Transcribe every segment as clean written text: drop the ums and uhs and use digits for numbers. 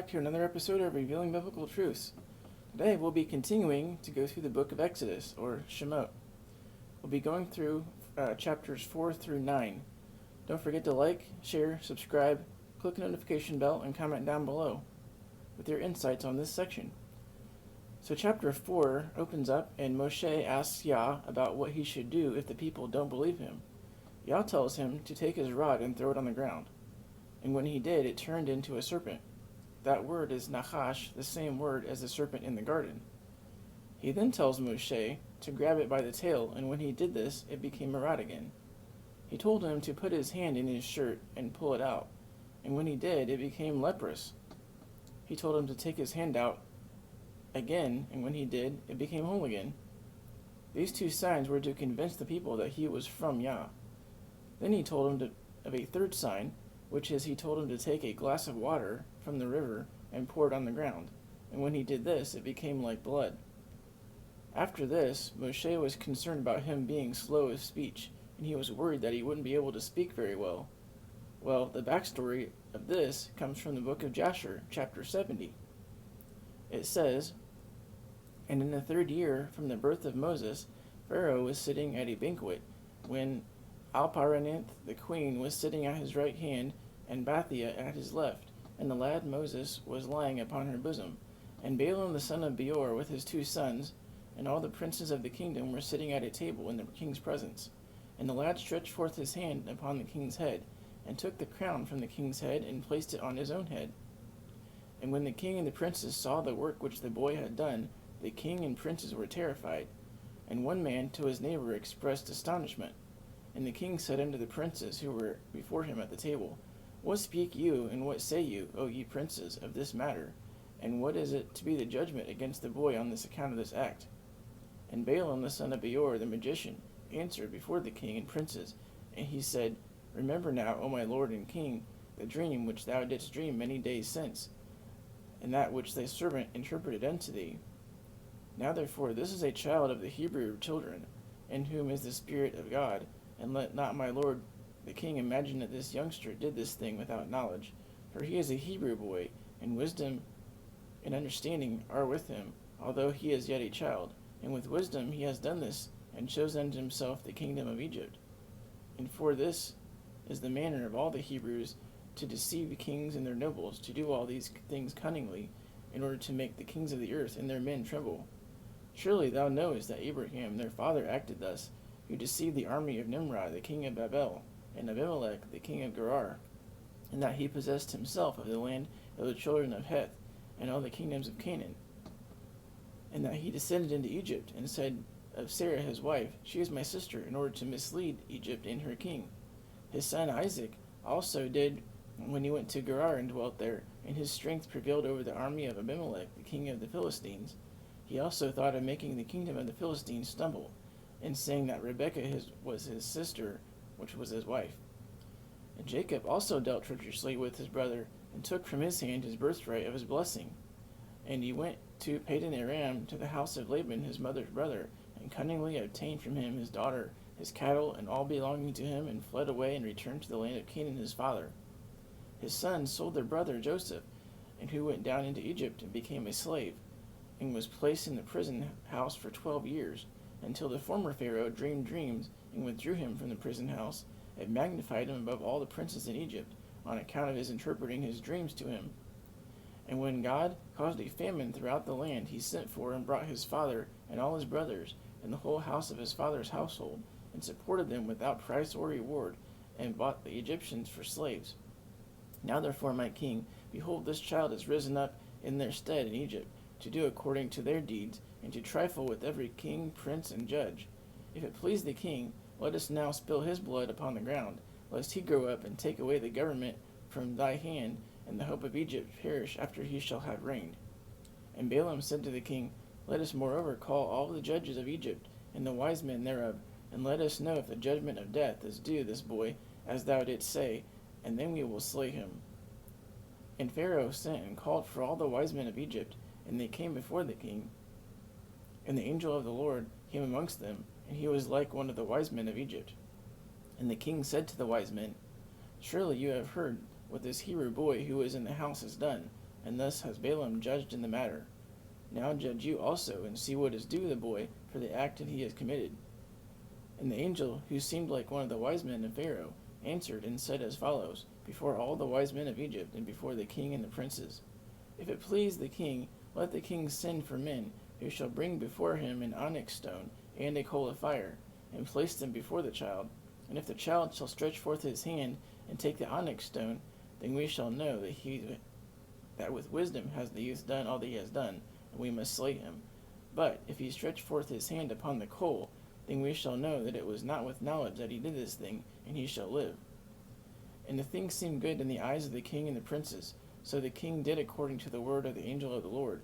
back to another episode of Revealing Biblical Truths. Today we'll be continuing to go through the book of Exodus, or Shemot. We'll be going through chapters 4 through 9. Don't forget to like, share, subscribe, click the notification bell, and comment down below with your insights on this section. So chapter 4 opens up and Moshe asks Yah about what he should do if the people don't believe him. Yah tells him to take his rod and throw it on the ground. And when he did, it turned into a serpent. That word is Nachash, the same word as the serpent in the garden. He then tells Moshe to grab it by the tail, and when he did this, it became a rod again. He told him to put his hand in his shirt and pull it out, and when he did, it became leprous. He told him to take his hand out again, and when he did, it became whole again. These two signs were to convince the people that he was from Yah. Then he told him of a third sign, which is he told him to take a glass of water from the river and pour it on the ground, and when he did this, it became like blood. After this, Moshe was concerned about him being slow of speech, and he was worried that he wouldn't be able to speak very well. Well, the backstory of this comes from the book of Jasher, chapter 70. It says, "And in the 3rd year from the birth of Moses, Pharaoh was sitting at a banquet, when Alparanith the queen was sitting at his right hand, and Bathia at his left, and the lad Moses was lying upon her bosom. And Balaam the son of Beor with his 2 sons, and all the princes of the kingdom were sitting at a table in the king's presence. And the lad stretched forth his hand upon the king's head, and took the crown from the king's head, and placed it on his own head. And when the king and the princes saw the work which the boy had done, the king and princes were terrified. And one man to his neighbor expressed astonishment. And the king said unto the princes who were before him at the table, What speak you, and what say you, O ye princes, of this matter? And what is it to be the judgment against the boy on this account of this act? And Balaam the son of Beor the magician answered before the king and princes, and he said, Remember now, O my lord and king, the dream which thou didst dream many days since, and that which thy servant interpreted unto thee. Now therefore this is a child of the Hebrew children, in whom is the Spirit of God, and let not my lord the king imagine that this youngster did this thing without knowledge, for he is a Hebrew boy, and wisdom and understanding are with him, although he is yet a child, and with wisdom he has done this, and chosen unto himself the kingdom of Egypt. And for this is the manner of all the Hebrews, to deceive the kings and their nobles, to do all these things cunningly, in order to make the kings of the earth and their men tremble. Surely thou knowest that Abraham their father acted thus, who deceived the army of Nimrod the king of Babel, and Abimelech the king of Gerar, and that he possessed himself of the land of the children of Heth, and all the kingdoms of Canaan, and that he descended into Egypt, and said of Sarah his wife, She is my sister, in order to mislead Egypt and her king. His son Isaac also did when he went to Gerar and dwelt there, and his strength prevailed over the army of Abimelech the king of the Philistines. He also thought of making the kingdom of the Philistines stumble, and saying that Rebekah was his sister, which was his wife. And Jacob also dealt treacherously with his brother, and took from his hand his birthright of his blessing. And he went to Padan Aram to the house of Laban his mother's brother, and cunningly obtained from him his daughter, his cattle, and all belonging to him, and fled away and returned to the land of Canaan his father. His sons sold their brother Joseph, and who went down into Egypt and became a slave, and was placed in the prison house for 12 years, until the former Pharaoh dreamed dreams, and withdrew him from the prison house, and magnified him above all the princes in Egypt, on account of his interpreting his dreams to him. And when God caused a famine throughout the land, he sent for and brought his father and all his brothers, and the whole house of his father's household, and supported them without price or reward, and bought the Egyptians for slaves. Now therefore, my king, behold, this child is risen up in their stead in Egypt, to do according to their deeds, and to trifle with every king, prince, and judge. If it please the king, let us now spill his blood upon the ground, lest he grow up and take away the government from thy hand, and the hope of Egypt perish after he shall have reigned. And Balaam said to the king, Let us moreover call all the judges of Egypt, and the wise men thereof, and let us know if the judgment of death is due this boy, as thou didst say, and then we will slay him. And Pharaoh sent and called for all the wise men of Egypt, and they came before the king. And the angel of the Lord came amongst them, and he was like one of the wise men of Egypt. And the king said to the wise men, Surely you have heard what this Hebrew boy who is in the house has done. and thus has Balaam judged in the matter. Now judge you also, and see what is due the boy for the act that he has committed. And the angel, who seemed like one of the wise men of Pharaoh, answered and said as follows, before all the wise men of Egypt, and before the king and the princes: If it please the king, let the king send for men, who shall bring before him an onyx stone and a coal of fire, and place them before the child. And if the child shall stretch forth his hand and take the onyx stone, then we shall know that with wisdom has the youth done all that he has done, and we must slay him. But if he stretch forth his hand upon the coal, then we shall know that it was not with knowledge that he did this thing, and he shall live. And the thing seemed good in the eyes of the king and the princes, so the king did according to the word of the angel of the Lord.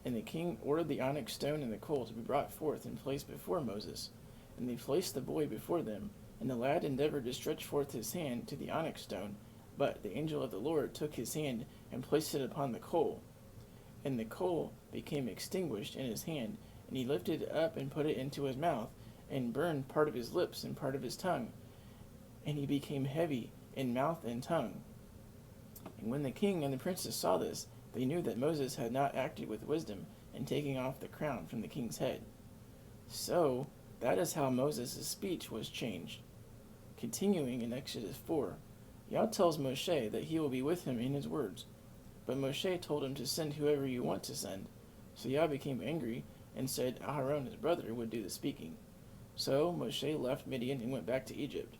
And the king ordered the onyx stone and the coal to be brought forth and placed before Moses. And they placed the boy before them, and the lad endeavored to stretch forth his hand to the onyx stone, but the angel of the Lord took his hand and placed it upon the coal. And the coal became extinguished in his hand, and he lifted it up and put it into his mouth, and burned part of his lips and part of his tongue. And he became heavy in mouth and tongue. And when the king and the princes saw this, they knew that Moses had not acted with wisdom in taking off the crown from the king's head. So, that is how Moses' speech was changed. Continuing in Exodus 4, Yah tells Moshe that he will be with him in his words. But Moshe told him to send whoever you want to send. So Yah became angry and said Aharon, his brother, would do the speaking. So Moshe left Midian and went back to Egypt.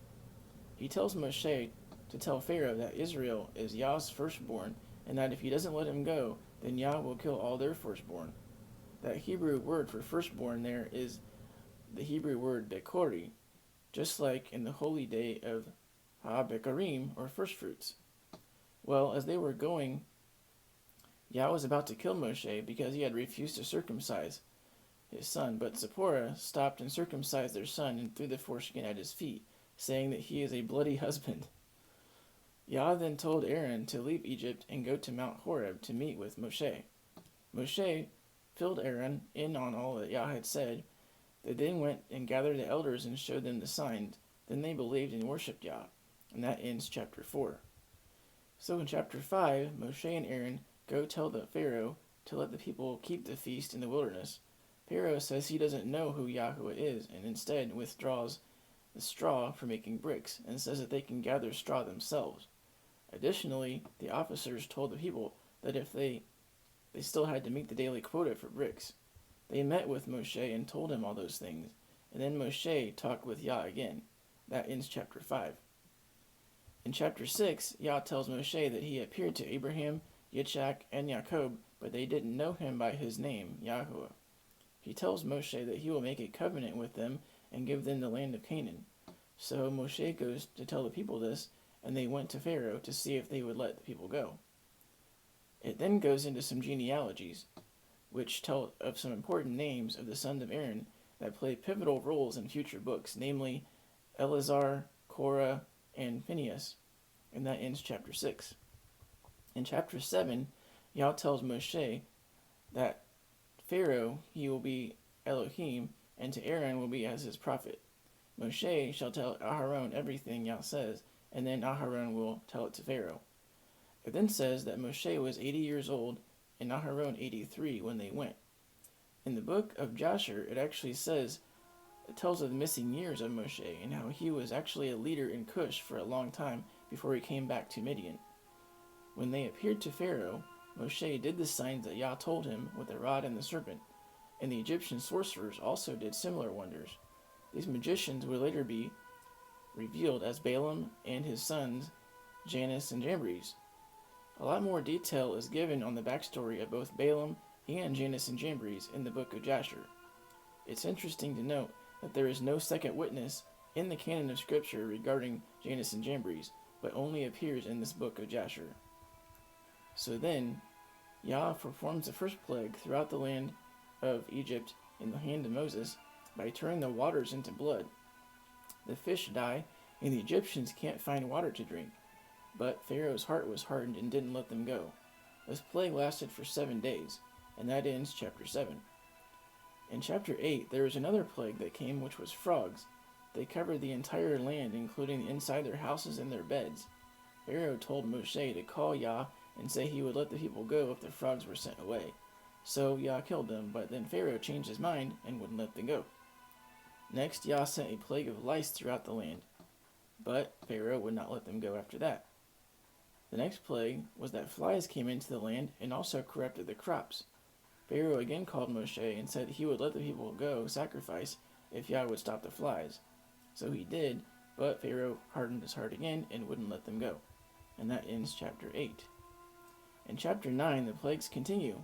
He tells Moshe to tell Pharaoh that Israel is Yah's firstborn, and that if he doesn't let him go, then Yah will kill all their firstborn. That Hebrew word for firstborn there is the Hebrew word bekori, just like in the holy day of Ha-Bekarim, or firstfruits. Well, as they were going, Yah was about to kill Moshe because he had refused to circumcise his son, but Zipporah stopped and circumcised their son and threw the foreskin at his feet, saying that he is a bloody husband. Yah then told Aaron to leave Egypt and go to Mount Horeb to meet with Moshe. Moshe filled Aaron in on all that Yah had said. They then went and gathered the elders and showed them the signs. Then they believed and worshipped Yah. And that ends chapter 4. So in chapter 5, Moshe and Aaron go tell the Pharaoh to let the people keep the feast in the wilderness. Pharaoh says he doesn't know who Yahuah is, and instead withdraws the straw for making bricks, and says that they can gather straw themselves. Additionally, the officers told the people that if they still had to meet the daily quota for bricks. They met with Moshe and told him all those things, and then Moshe talked with Yah again. That ends chapter 5. In chapter 6, Yah tells Moshe that he appeared to Abraham, Yitzchak, and Jacob, but they didn't know him by his name, Yahuah. He tells Moshe that he will make a covenant with them and give them the land of Canaan. So Moshe goes to tell the people this, and they went to Pharaoh to see if they would let the people go. It then goes into some genealogies, which tell of some important names of the sons of Aaron that play pivotal roles in future books, namely Eleazar, Korah, and Phinehas. And that ends chapter 6. In chapter 7, Yah tells Moshe that Pharaoh, he will be Elohim, and to Aaron will be as his prophet. Moshe shall tell Aharon everything Yah says, and then Aharon will tell it to Pharaoh. It then says that Moshe was 80 years old, and Aharon 83 when they went. In the book of Jasher, it actually says, it tells of the missing years of Moshe, and how he was actually a leader in Cush for a long time before he came back to Midian. When they appeared to Pharaoh, Moshe did the signs that Yah told him with the rod and the serpent, and the Egyptian sorcerers also did similar wonders. These magicians would later be revealed as Balaam and his sons, Jannes and Jambres. A lot more detail is given on the backstory of both Balaam and Jannes and Jambres in the book of Jasher. It's interesting to note that there is no second witness in the canon of scripture regarding Jannes and Jambres, but only appears in this book of Jasher. So then, Yah performs the first plague throughout the land of Egypt in the hand of Moses by turning the waters into blood. The fish die, and the Egyptians can't find water to drink. But Pharaoh's heart was hardened and didn't let them go. This plague lasted for 7 days, and that ends chapter 7. In chapter 8, there was another plague that came, which was frogs. They covered the entire land, including inside their houses and their beds. Pharaoh told Moshe to call Yah and say he would let the people go if the frogs were sent away. So Yah killed them, but then Pharaoh changed his mind and wouldn't let them go. Next, Yah sent a plague of lice throughout the land, but Pharaoh would not let them go after that. The next plague was that flies came into the land and also corrupted the crops. Pharaoh again called Moshe and said he would let the people go sacrifice if Yah would stop the flies. So he did, but Pharaoh hardened his heart again and wouldn't let them go. And that ends chapter 8. In chapter 9, the plagues continue.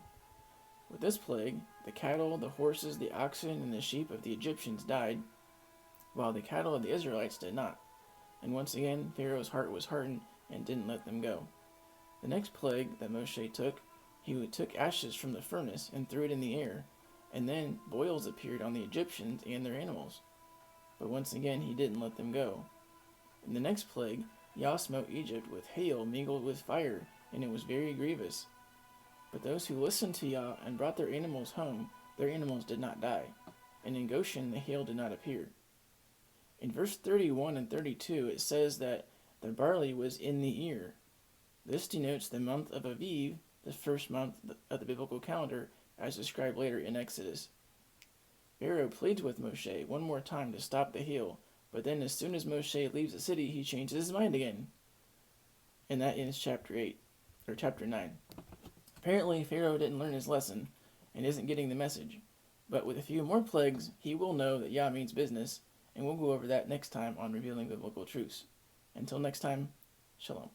With this plague, the cattle, the horses, the oxen, and the sheep of the Egyptians died, while the cattle of the Israelites did not. And once again, Pharaoh's heart was hardened and didn't let them go. The next plague that Moshe took, he took ashes from the furnace and threw it in the air, and then boils appeared on the Egyptians and their animals. But once again, he didn't let them go. In the next plague, Yah smote Egypt with hail mingled with fire, and it was very grievous. But those who listened to Yah and brought their animals home, their animals did not die. And in Goshen, the hail did not appear. In verse 31 and 32, it says that the barley was in the ear. This denotes the month of Aviv, the first month of the biblical calendar, as described later in Exodus. Pharaoh pleads with Moshe one more time to stop the hail, but then as soon as Moshe leaves the city, he changes his mind again. And that ends chapter 9. Apparently, Pharaoh didn't learn his lesson and isn't getting the message. But with a few more plagues, he will know that Yah means business, and we'll go over that next time on Revealing Biblical Truths. Until next time, Shalom.